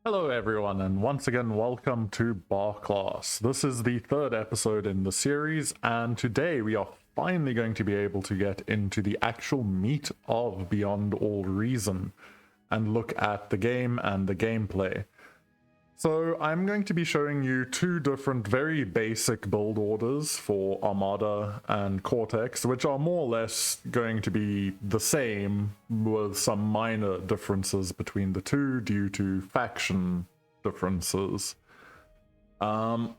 Hello everyone, and once again welcome to Bar Class. This is the third episode in the series, and today we are finally going to be able to get into the actual meat of Beyond All Reason and look at the game and the gameplay. So I'm going to be showing you two different very basic build orders for Armada and Cortex, which are more or less going to be the same with some minor differences between the two due to faction differences. We're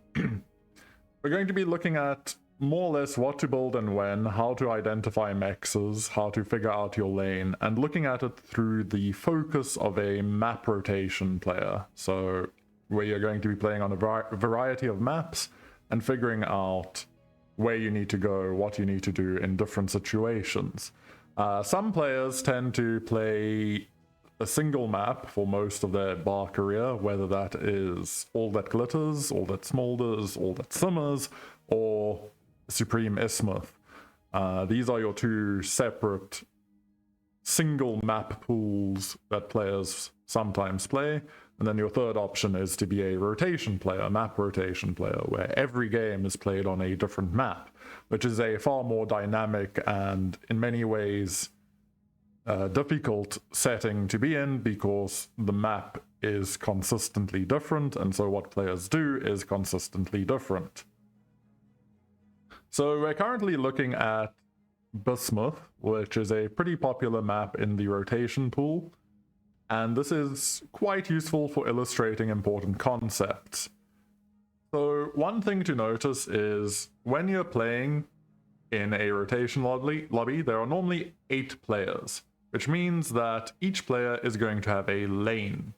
going to be looking at more or less what to build and when, how to identify mexes, how to figure out your lane, and looking at it through the focus of a map rotation player. So where you're going to be playing on a variety of maps and figuring out where you need to go, what you need to do in different situations. Some players tend to play a single map for most of their bar career, whether that is All That Glitters, All That Smolders, All That Simmers, or Supreme Ismuth. These are your two separate single map pools that players sometimes play. And then your third option is to be a rotation player, a map rotation player, where every game is played on a different map, which is a far more dynamic and in many ways difficult setting to be in because the map is consistently different, and so what players do is consistently different. So we're currently looking at Bismuth, which is a pretty popular map in the rotation pool. And this is quite useful for illustrating important concepts. So one thing to notice is when you're playing in a rotation lobby, there are normally 8 players, which means that each player is going to have a lane.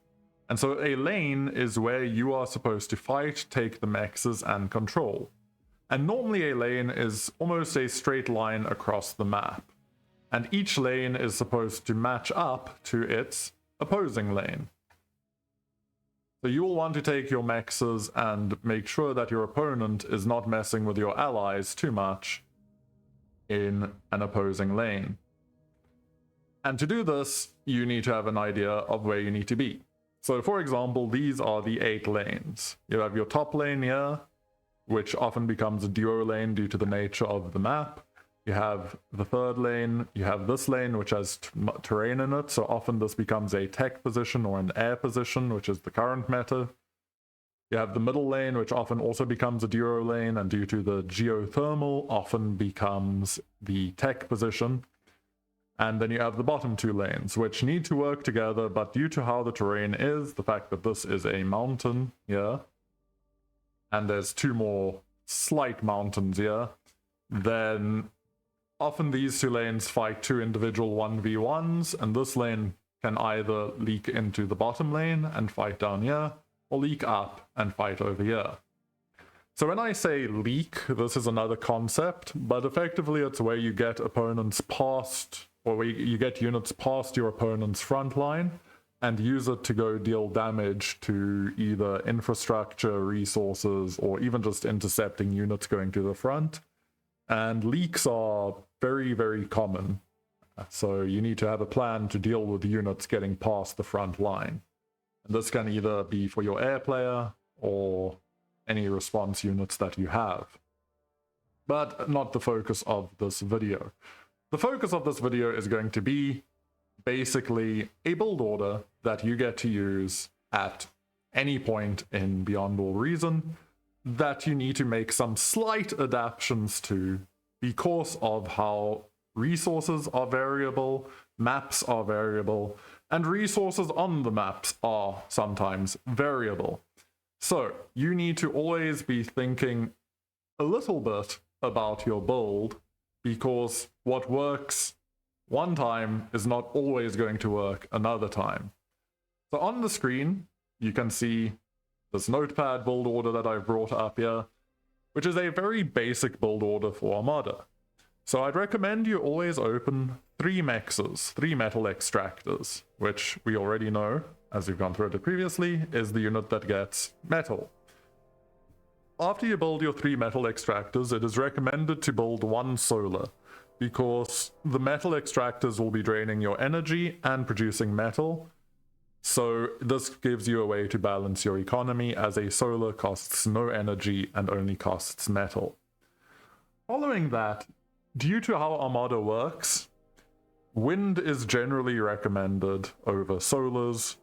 And so a lane is where you are supposed to fight, take the mexes, and control. And normally a lane is almost a straight line across the map. And each lane is supposed to match up to its opposing lane. So you will want to take your mexes and make sure that your opponent is not messing with your allies too much in an opposing lane. And to do this, you need to have an idea of where you need to be. So for example, these are the 8 lanes. You have your top lane here, which often becomes a duo lane due to the nature of the map. You have the third lane, you have this lane which has terrain in it, so often this becomes a tech position or an air position, which is the current meta. You have the middle lane, which often also becomes a duo lane, and due to the geothermal, often becomes the tech position. And then you have the bottom 2 lanes, which need to work together, but due to how the terrain is, the fact that this is a mountain here, and there's 2 more slight mountains here, then often these 2 lanes fight 2 individual 1v1s, and this lane can either leak into the bottom lane and fight down here, or leak up and fight over here. So when I say leak, this is another concept, but effectively it's where you get opponents past, or where you get units past your opponent's front line, and use it to go deal damage to either infrastructure, resources, or even just intercepting units going to the front. And leaks are very, very common. So you need to have a plan to deal with units getting past the front line. And this can either be for your air player or any response units that you have. But not the focus of this video. The focus of this video is going to be basically a build order that you get to use at any point in Beyond All Reason that you need to make some slight adaptations to because of how resources are variable, maps are variable, and resources on the maps are sometimes variable. So you need to always be thinking a little bit about your build, because what works one time is not always going to work another time. So on the screen, you can see this notepad build order that I've brought up here, which is a very basic build order for Armada. So I'd recommend you always open 3 mexes, 3 metal extractors, which we already know, as we've gone through it previously, is the unit that gets metal. After you build your 3 metal extractors, it is recommended to build 1 solar, because the metal extractors will be draining your energy and producing metal, So this gives you a way to balance your economy, as a solar costs no energy and only costs metal. Following that, due to how Armada works, wind is generally recommended over solars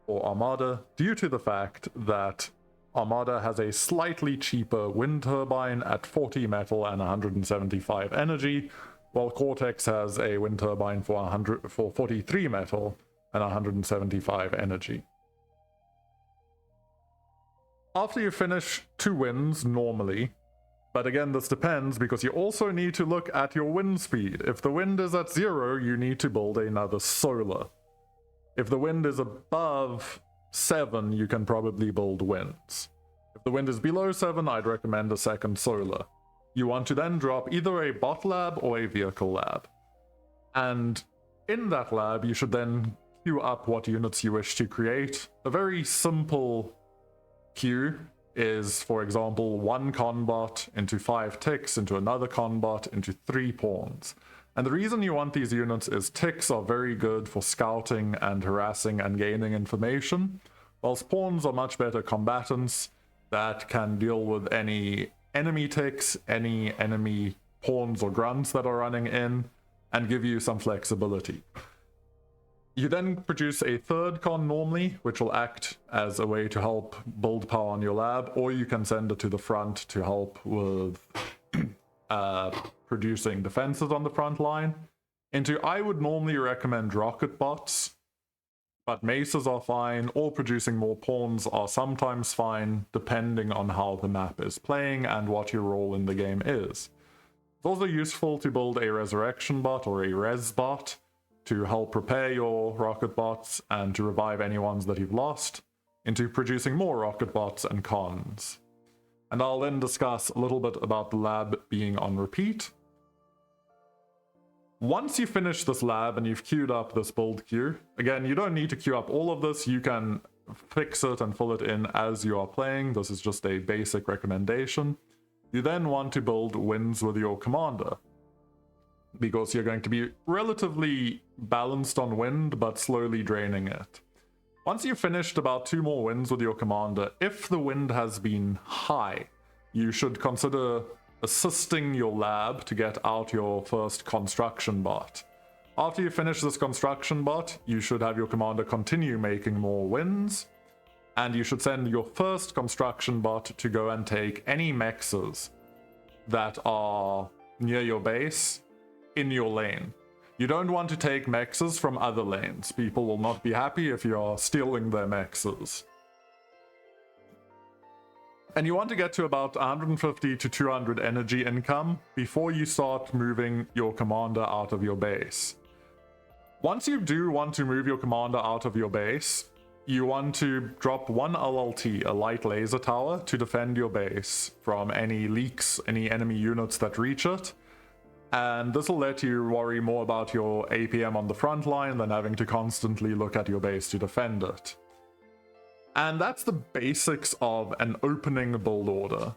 or Armada due to the fact that Armada has a slightly cheaper wind turbine at 40 metal and 175 energy, while Cortex has a wind turbine for 43 metal and 175 energy. After you finish 2 winds normally, but again this depends because you also need to look at your wind speed. If the wind is at 0, you need to build another solar. If the wind is above 7, you can probably build winds. If the wind is below 7, I'd recommend a second solar. You want to then drop either a bot lab or a vehicle lab. And in that lab, you should then queue up what units you wish to create. A very simple queue is, for example, 1 conbot into 5 ticks, into another conbot, into 3 pawns. And the reason you want these units is ticks are very good for scouting and harassing and gaining information, whilst pawns are much better combatants that can deal with any enemy ticks, any enemy pawns or grunts that are running in, and give you some flexibility. You then produce a third con normally, which will act as a way to help build power on your lab, or you can send it to the front to help with producing defenses on the front line. I would normally recommend rocket bots, but maces are fine, or producing more pawns are sometimes fine, depending on how the map is playing and what your role in the game is. It's also useful to build a resurrection bot or a res bot to help repair your rocket bots and to revive any ones that you've lost, into producing more rocket bots and cons. And I'll then discuss a little bit about the lab being on repeat. Once you finish this lab and you've queued up this build queue, again, you don't need to queue up all of this, you can fix it and fill it in as you are playing. This is just a basic recommendation. You then want to build wins with your commander, because you're going to be relatively balanced on wind, but slowly draining it. Once you've finished about 2 more wins with your commander, if the wind has been high, you should consider assisting your lab to get out your first construction bot. After you finish this construction bot, you should have your commander continue making more wins, and you should send your first construction bot to go and take any mexes that are near your base in your lane. You don't want to take mexes from other lanes. People will not be happy if you're stealing their mexes. And you want to get to about 150 to 200 energy income before you start moving your commander out of your base. Once you do want to move your commander out of your base, you want to drop 1 LLT, a light laser tower, to defend your base from any leaks, any enemy units that reach it. And this will let you worry more about your APM on the front line than having to constantly look at your base to defend it. And that's the basics of an opening build order.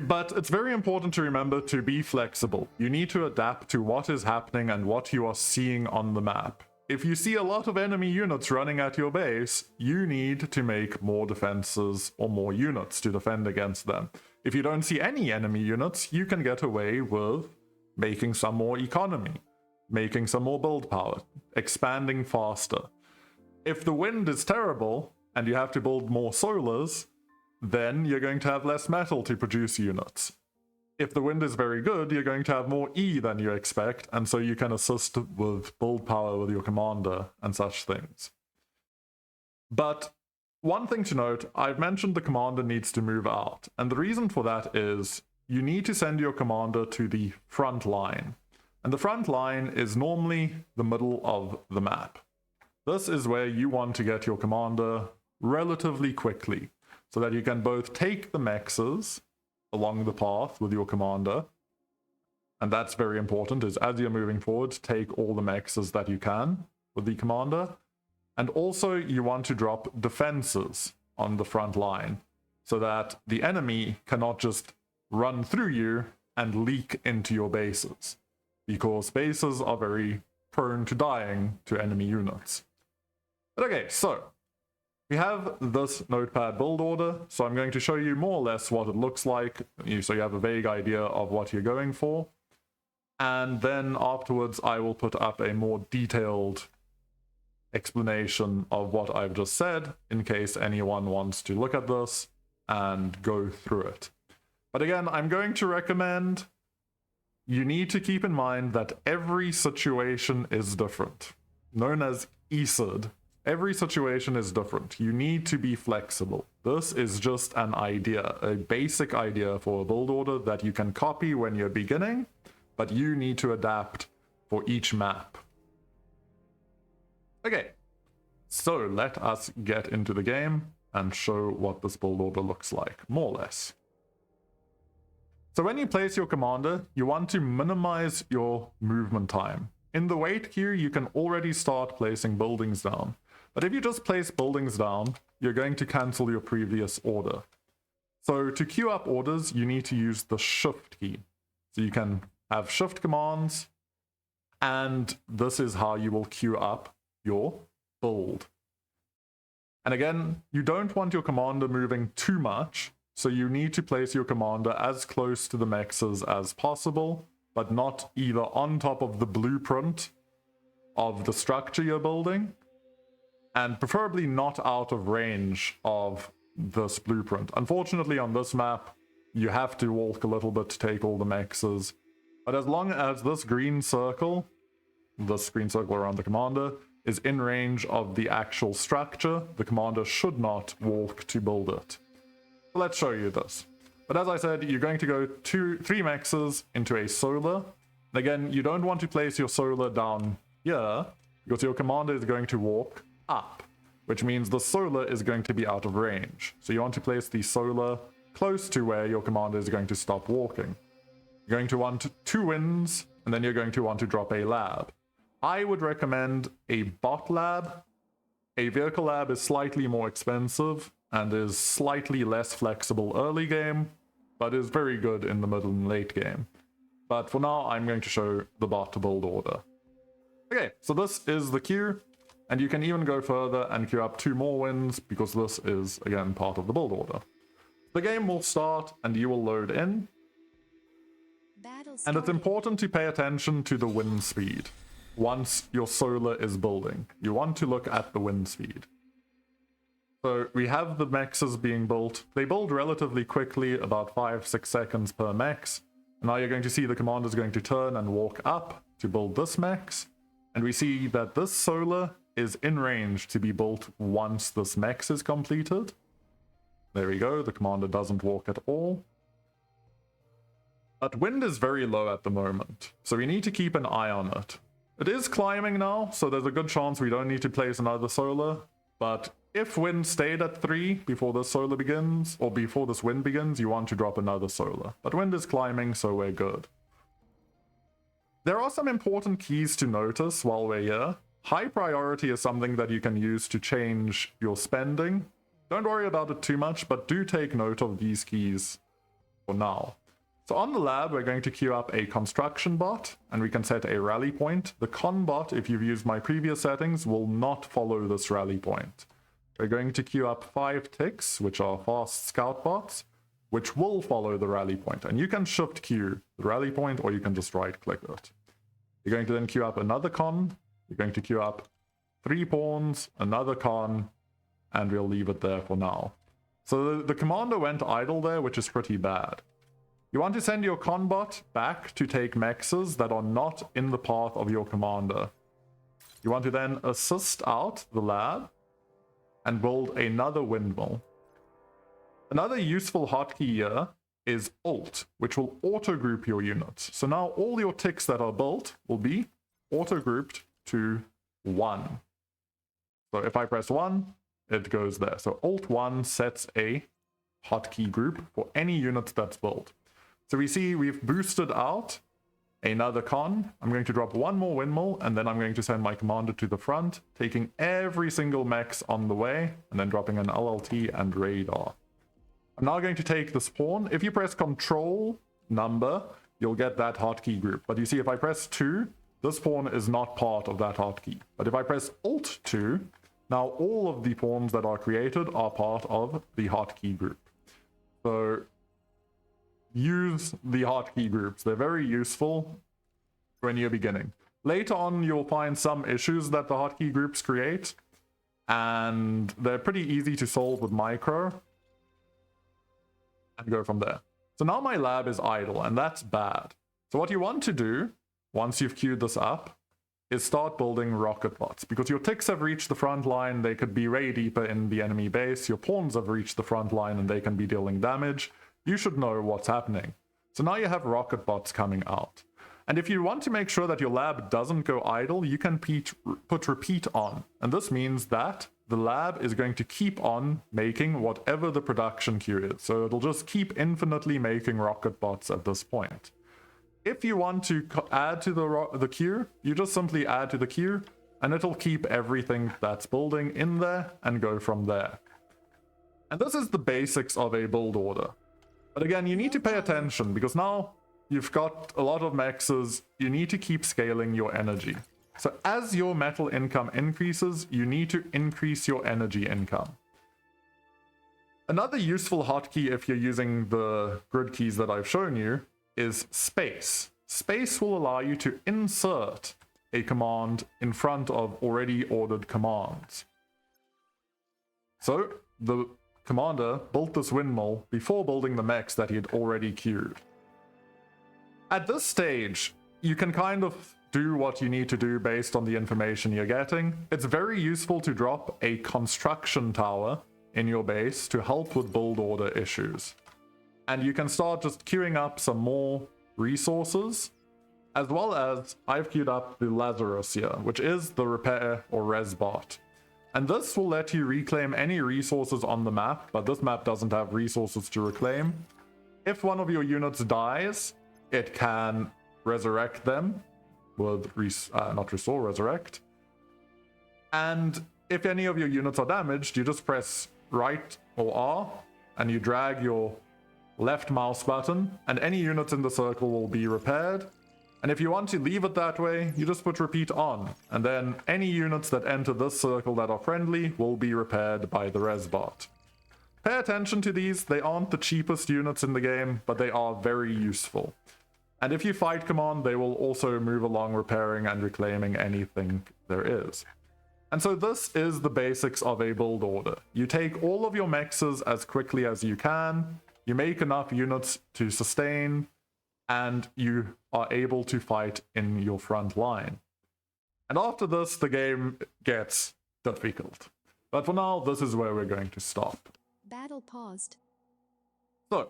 But it's very important to remember to be flexible. You need to adapt to what is happening and what you are seeing on the map. If you see a lot of enemy units running at your base, you need to make more defenses or more units to defend against them. If you don't see any enemy units, you can get away with making some more economy, making some more build power, expanding faster. If the wind is terrible and you have to build more solars, then you're going to have less metal to produce units. If the wind is very good, you're going to have more E than you expect, and so you can assist with build power with your commander and such things. But one thing to note, I've mentioned the commander needs to move out, and the reason for that is you need to send your commander to the front line. And the front line is normally the middle of the map. This is where you want to get your commander relatively quickly, so that you can both take the mexes along the path with your commander, and that's very important, is as you're moving forward, take all the mexes that you can with the commander, and also you want to drop defenses on the front line, so that the enemy cannot just run through you and leak into your bases, because bases are very prone to dying to enemy units. But okay, so we have this notepad build order, so I'm going to show you more or less what it looks like, so you have a vague idea of what you're going for. And then afterwards, I will put up a more detailed explanation of what I've just said, in case anyone wants to look at this and go through it. But again, I'm going to recommend you need to keep in mind that every situation is different. Known as ESID. Every situation is different. You need to be flexible. This is just an idea, a basic idea for a build order that you can copy when you're beginning, but you need to adapt for each map. Okay, so let us get into the game and show what this build order looks like, more or less. So when you place your commander, you want to minimize your movement time. In the wait queue, you can already start placing buildings down. But if you just place buildings down, you're going to cancel your previous order. So to queue up orders, you need to use the shift key. So you can have shift commands, and this is how you will queue up your build. And again, you don't want your commander moving too much, so you need to place your commander as close to the mexes as possible, but not either on top of the blueprint of the structure you're building, and preferably not out of range of this blueprint. Unfortunately, on this map, you have to walk a little bit to take all the mexes, but as long as this green circle around the commander, is in range of the actual structure, the commander should not walk to build it. So let's show you this. But as I said, you're going to go 3 mexes into a solar. And again, you don't want to place your solar down here, because your commander is going to walk up, which means the solar is going to be out of range. So you want to place the solar close to where your commander is going to stop walking. You're going to want 2 winds, and then you're going to want to drop a lab. I would recommend a bot lab. A vehicle lab is slightly more expensive and is slightly less flexible early game, but is very good in the middle and late game. But for now, I'm going to show the bot build order. Okay, so this is the queue, and you can even go further and queue up 2 more wins, because this is, again, part of the build order. The game will start, and you will load in. And it's important to pay attention to the wind speed. Once your solar is building, you want to look at the wind speed. So we have the mexes being built. They build relatively quickly, about 5-6 seconds per mex. Now you're going to see the commander is going to turn and walk up to build this mex. And we see that this solar is in range to be built once this mex is completed. There we go, the commander doesn't walk at all. But wind is very low at the moment, so we need to keep an eye on it. It is climbing now, so there's a good chance we don't need to place another solar. But if wind stayed at 3 before this solar begins, or before this wind begins, you want to drop another solar. But wind is climbing, so we're good. There are some important keys to notice while we're here. High priority is something that you can use to change your spending. Don't worry about it too much, but do take note of these keys for now. So on the lab, we're going to queue up a construction bot, and we can set a rally point. The con bot, if you've used my previous settings, will not follow this rally point. We're going to queue up 5 ticks, which are fast scout bots, which will follow the rally point. And you can shift queue the rally point, or you can just right click it. You're going to then queue up another con. You're going to queue up 3 pawns, another con, and we'll leave it there for now. So the commander went idle there, which is pretty bad. You want to send your conbot back to take mexes that are not in the path of your commander. You want to then assist out the lab and build another windmill. Another useful hotkey here is Alt, which will auto-group your units. So now all your ticks that are built will be auto-grouped to 1. So if I press 1, it goes there. So Alt 1 sets a hotkey group for any unit that's built. So we see we've boosted out another con. I'm going to drop 1 more windmill, and then I'm going to send my commander to the front, taking every single mex on the way, and then dropping an LLT and radar. I'm now going to take the spawn. If you press Control number, you'll get that hotkey group. But you see, if I press 2, this pawn is not part of that hotkey. But if I press Alt 2, Now, all of the pawns that are created are part of the hotkey group. So use the hotkey groups. They're very useful when you're beginning. Later on, you'll find some issues that the hotkey groups create, and they're pretty easy to solve with micro, and go from there. So now my lab is idle, and that's bad. So what you want to do, once you've queued this up, is start building rocket bots. Because your ticks have reached the front line, they could be way deeper in the enemy base. Your pawns have reached the front line, and they can be dealing damage. You should know what's happening. So now you have rocket bots coming out. And if you want to make sure that your lab doesn't go idle, you can put repeat on. And this means that the lab is going to keep on making whatever the production queue is. So it'll just keep infinitely making rocket bots at this point. If you want to add to the queue, you just simply add to the queue, and it'll keep everything that's building in there and go from there. And this is the basics of a build order. But again, you need to pay attention, because now you've got a lot of mexes. You need to keep scaling your energy. So as your metal income increases, you need to increase your energy income. Another useful hotkey, if you're using the grid keys that I've shown you, is space. Space will allow you to insert a command in front of already ordered commands. So the commander built this windmill before building the mechs that he had already queued. At this stage, you can kind of do what you need to do based on the information you're getting. It's very useful to drop a construction tower in your base to help with build order issues. And you can start just queuing up some more resources, as well as I've queued up the Lazarus here, which is the repair or res bot. And this will let you reclaim any resources on the map, but this map doesn't have resources to reclaim. If one of your units dies, it can resurrect them with, not restore, resurrect. And if any of your units are damaged, you just press right or R, and you drag your left mouse button, and any units in the circle will be repaired. And if you want to leave it that way, you just put repeat on, and then any units that enter this circle that are friendly will be repaired by the res bot. Pay attention to these. They aren't the cheapest units in the game, but they are very useful. And if you fight command, they will also move along repairing and reclaiming anything there is. And so this is the basics of a build order. You take all of your mexes as quickly as you can, you make enough units to sustain, and you are able to fight in your front line. And after this, the game gets difficult. But for now, this is where we're going to stop. Battle paused. So,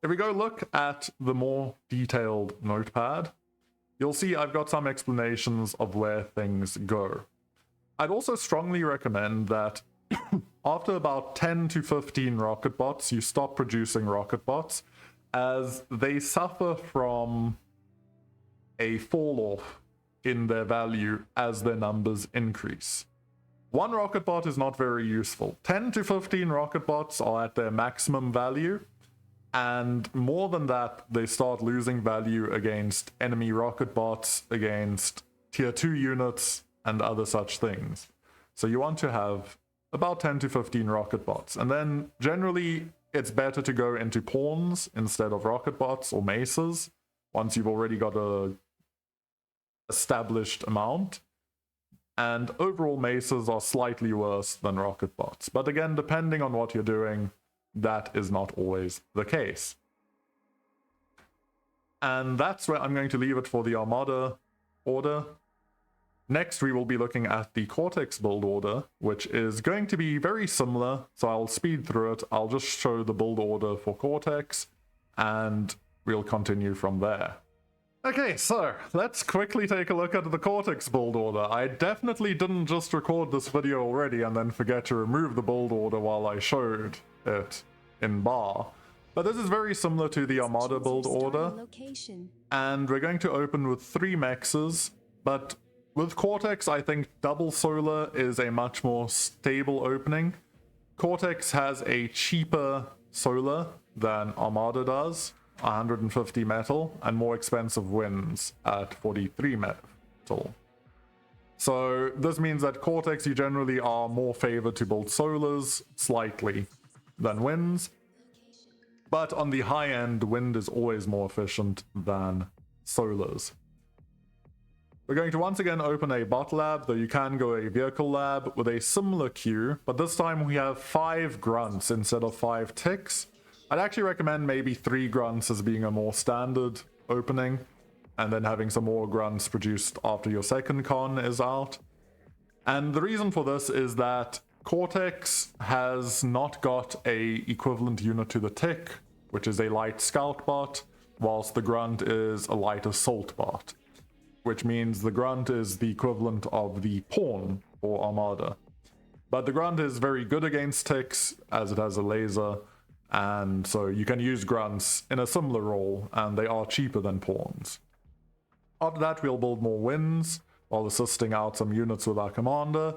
if we go look at the more detailed notepad, you'll see I've got some explanations of where things go. I'd also strongly recommend that after about 10 to 15 rocket bots, you stop producing rocket bots, as they suffer from a fall off in their value as their numbers increase. One rocket bot is not very useful. 10 to 15 rocket bots are at their maximum value, and more than that, they start losing value against enemy rocket bots, against tier 2 units, and other such things. So you want to have about 10 to 15 rocket bots, and then generally it's better to go into pawns instead of rocket bots or maces once you've already got a established amount. And overall maces are slightly worse than rocket bots, but again, depending on what you're doing, that is not always the case. And that's where I'm going to leave it for the Armada order. Next, we will be looking at the Cortex build order, which is going to be very similar, so I'll speed through it. I'll just show the build order for Cortex, and we'll continue from there. Okay, so let's quickly take a look at the Cortex build order. I definitely didn't just record this video already and then forget to remove the build order while I showed it in bar. But this is very similar to the Armada build order, and we're going to open with 3 mexes, but with Cortex, I think double solar is a much more stable opening. Cortex has a cheaper solar than Armada does, 150 metal, and more expensive wins at 43 metal. So this means that Cortex, you generally are more favored to build solars slightly than winds. But on the high end, wind is always more efficient than solars. We're going to once again open a bot lab, though you can go a vehicle lab with a similar queue, but this time we have 5 grunts instead of 5 ticks. I'd actually recommend maybe 3 grunts as being a more standard opening, and then having some more grunts produced after your second con is out. And the reason for this is that Cortex has not got a equivalent unit to the tick, which is a light scout bot, whilst the grunt is a light assault bot, which means the grunt is the equivalent of the pawn for Armada. But the grunt is very good against ticks, as it has a laser, and so you can use grunts in a similar role, and they are cheaper than pawns. After that, we'll build more winds, while assisting out some units with our commander.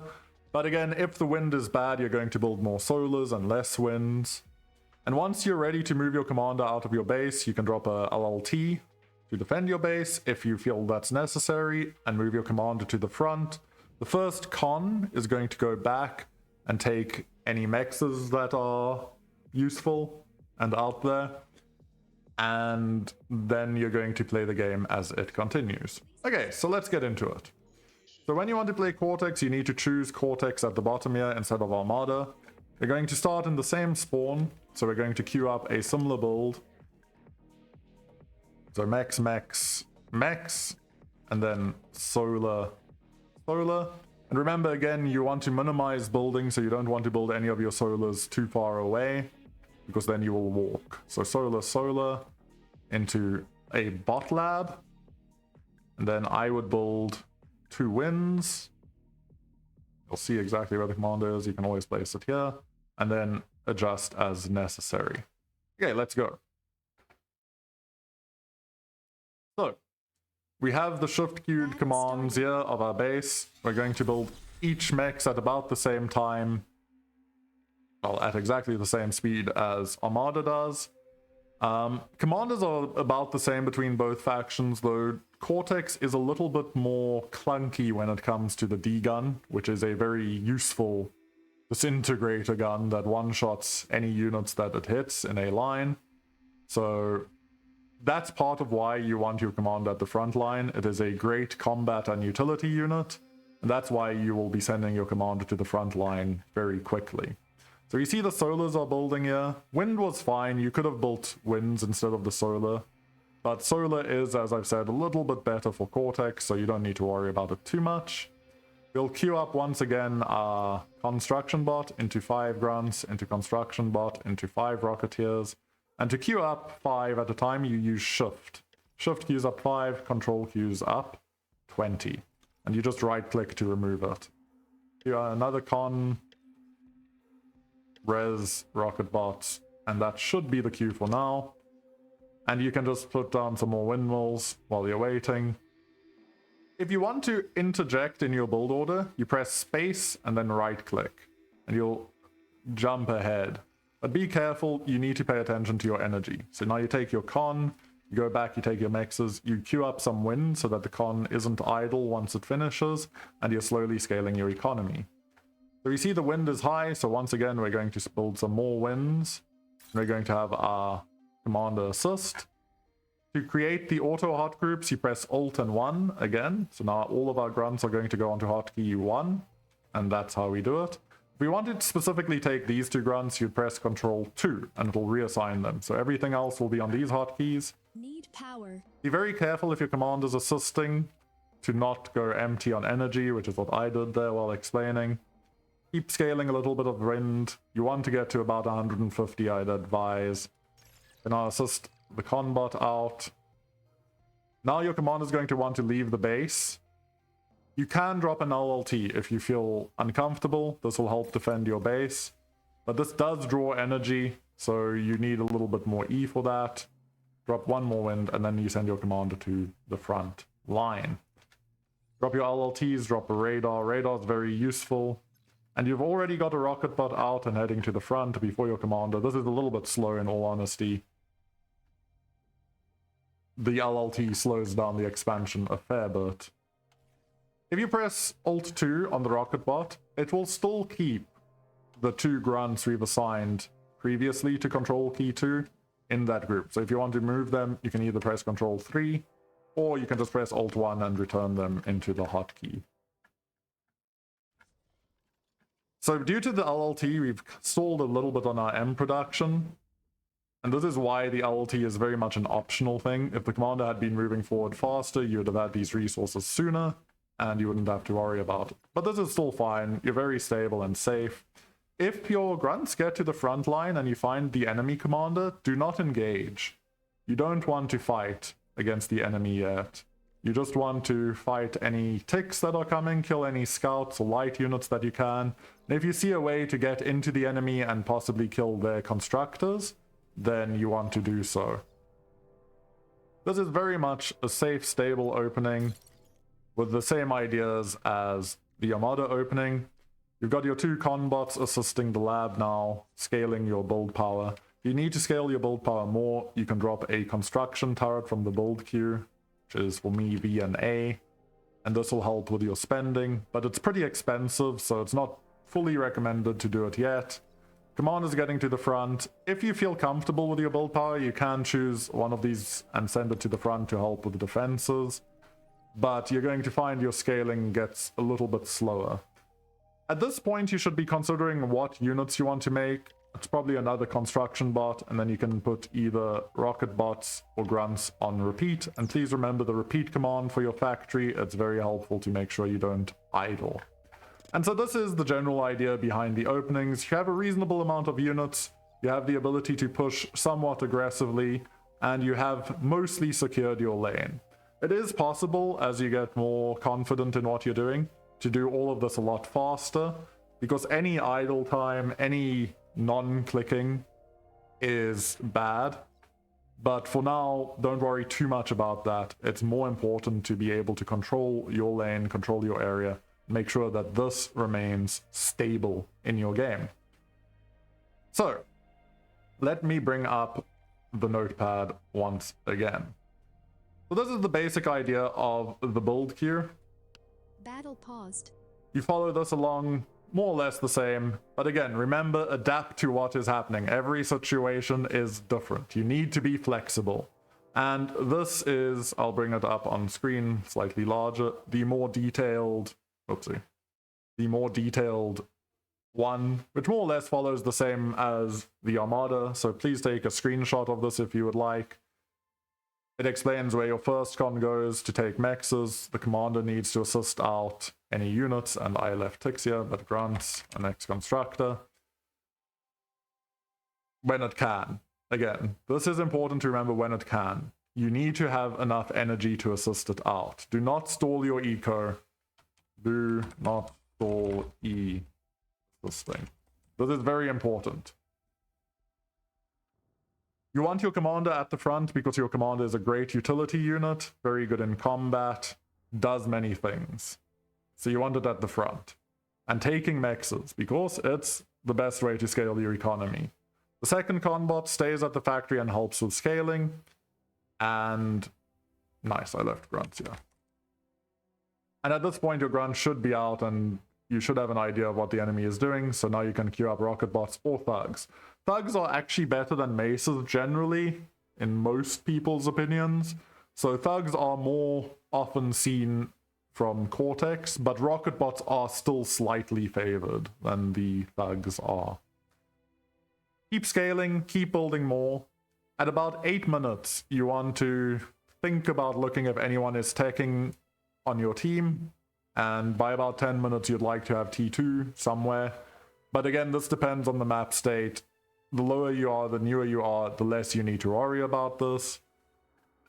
But again, if the wind is bad, you're going to build more solars and less winds. And once you're ready to move your commander out of your base, you can drop a LLT to defend your base if you feel that's necessary, and move your commander to the front. The first con is going to go back and take any mexes that are useful and out there, and then you're going to play the game as it continues. Okay, so let's get into it. So when you want to play Cortex, you need to choose Cortex at the bottom here instead of Armada. We're going to start in the same spawn, so we're going to queue up a similar build. So Mex, Mex, Mex, and then Solar, Solar. And remember again, you want to minimize building, so you don't want to build any of your solars too far away, because then you will walk. So Solar, Solar into a bot lab. And then I would build 2 winds. You'll see exactly where the commander is. You can always place it here. And then adjust as necessary. Okay, let's go. So, we have the shift queued commands here of our base. We're going to build each mechs at about the same time. Well, at exactly the same speed as Armada does. Commanders are about the same between both factions, though Cortex is a little bit more clunky when it comes to the D-gun, which is a very useful disintegrator gun that one-shots any units that it hits in a line. So that's part of why you want your commander at the front line. It is a great combat and utility unit, and that's why you will be sending your commander to the front line very quickly. So you see the solars are building here. Wind was fine. You could have built winds instead of the solar. But solar is, as I've said, a little bit better for Cortex, so you don't need to worry about it too much. We'll queue up once again our construction bot into 5 grunts, into construction bot, into 5 rocketeers. And to queue up 5 at a time, you use shift. Shift queues up 5, control queues up 20. And you just right click to remove it. Here are another con. Res, rocket bots, and that should be the queue for now. And you can just put down some more windmills while you're waiting. If you want to interject in your build order, you press space and then right click, and you'll jump ahead. But be careful, you need to pay attention to your energy. So now you take your con, you go back, you take your mexes, you queue up some wind so that the con isn't idle once it finishes, and you're slowly scaling your economy. So you see the wind is high, so once again we're going to build some more winds. We're going to have our commander assist. To create the auto hot groups, you press Alt and 1 again. So now all of our grunts are going to go onto hotkey 1, and that's how we do it. If we wanted to specifically take these 2 grunts, you'd press Control 2, and it'll reassign them. So everything else will be on these hotkeys. Need power. Be very careful if your commander's assisting to not go empty on energy, which is what I did there while explaining. Keep scaling a little bit of wind. You want to get to about 150, I'd advise. Then I'll assist the conbot out. Now your commander is going to want to leave the base. You can drop an LLT if you feel uncomfortable. This will help defend your base. But this does draw energy, so you need a little bit more E for that. Drop 1 more wind, and then you send your commander to the front line. Drop your LLTs, drop a radar. Radar is very useful. And you've already got a rocket bot out and heading to the front before your commander. This is a little bit slow in all honesty. The LLT slows down the expansion a fair bit. If you press Alt 2 on the rocket bot, it will still keep the 2 grunts we've assigned previously to control key 2 in that group. So if you want to move them, you can either press Control 3, or you can just press Alt 1 and return them into the hotkey. So due to the LLT, we've stalled a little bit on our M production. And this is why the LLT is very much an optional thing. If the commander had been moving forward faster, you would have had these resources sooner, and you wouldn't have to worry about it. But this is still fine. You're very stable and safe. If your grunts get to the front line and you find the enemy commander, do not engage. You don't want to fight against the enemy yet. You just want to fight any ticks that are coming, kill any scouts or light units that you can. And if you see a way to get into the enemy and possibly kill their constructors, then you want to do so. This is very much a safe, stable opening with the same ideas as the Armada opening. You've got your 2 con bots assisting the lab now, scaling your build power. If you need to scale your build power more, you can drop a construction turret from the build queue, which is for me V and A, and this will help with your spending, but it's pretty expensive, so it's not fully recommended to do it yet. Commander's getting to the front. If you feel comfortable with your build power, you can choose one of these and send it to the front to help with the defenses, but you're going to find your scaling gets a little bit slower. At this point, you should be considering what units you want to make. It's probably another construction bot, and then you can put either rocket bots or grunts on repeat. And please remember the repeat command for your factory. It's very helpful to make sure you don't idle. And so this is the general idea behind the openings. You have a reasonable amount of units, you have the ability to push somewhat aggressively, and you have mostly secured your lane. It is possible, as you get more confident in what you're doing, to do all of this a lot faster, because any idle time, any non-clicking is bad. But for now, don't worry too much about that. It's more important to be able to control your lane, control your area, make sure that this remains stable in your game. So, let me bring up the notepad once again. So this is the basic idea of the build queue. Battle paused. You follow this along more or less the same, but again, remember, adapt to what is happening. Every situation is different. You need to be flexible. And this is, I'll bring it up on screen, slightly larger, the more detailed one, which more or less follows the same as the Armada, so please take a screenshot of this if you would like. It explains where your first con goes to take mexes, the commander needs to assist out any units, and I left ticks here, but grunts, an ex-constructor. When it can. Again, this is important to remember when it can. You need to have enough energy to assist it out. Do not stall your eco. Do not stall this thing. This is very important. You want your commander at the front because your commander is a great utility unit, very good in combat, does many things. So you want it at the front. And taking mexes, because it's the best way to scale your economy. The second conbot stays at the factory and helps with scaling. And nice, I left grunts here. And at this point, your grunt should be out and you should have an idea of what the enemy is doing. So now you can queue up rocket bots or thugs. Thugs are actually better than maces generally, in most people's opinions. So thugs are more often seen from Cortex, but rocket bots are still slightly favored than the thugs are. Keep scaling, keep building more. At about 8 minutes, you want to think about looking if anyone is teching on your team, and by about 10 minutes you'd like to have T2 somewhere. But again, this depends on the map state. The lower you are, the newer you are, the less you need to worry about this.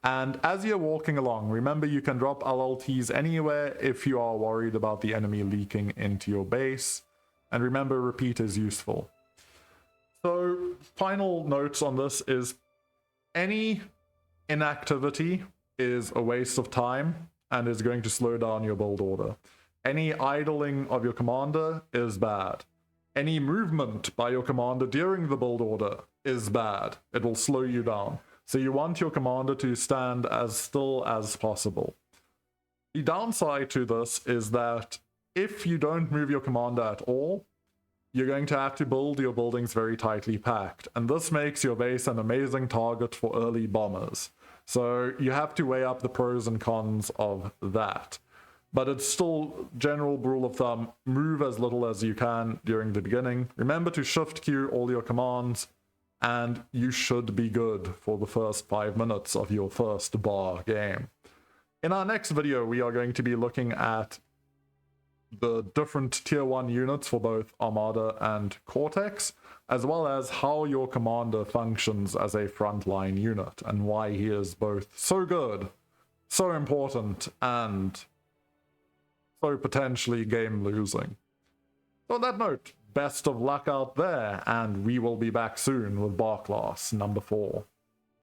And as you're walking along, remember you can drop LLTs anywhere if you are worried about the enemy leaking into your base. And remember, repeat is useful. So, final notes on this is any inactivity is a waste of time and is going to slow down your build order. Any idling of your commander is bad. Any movement by your commander during the build order is bad. It will slow you down. So you want your commander to stand as still as possible. The downside to this is that if you don't move your commander at all, you're going to have to build your buildings very tightly packed, and this makes your base an amazing target for early bombers. So you have to weigh up the pros and cons of that. But it's still general rule of thumb, move as little as you can during the beginning. Remember to shift queue all your commands, and you should be good for the first 5 minutes of your first bar game. In our next video, we are going to be looking at the different tier 1 units for both Armada and Cortex, as well as how your commander functions as a frontline unit, and why he is both so good, so important, and so potentially game losing. So on that note, best of luck out there, and we will be back soon with Bar Class number 4.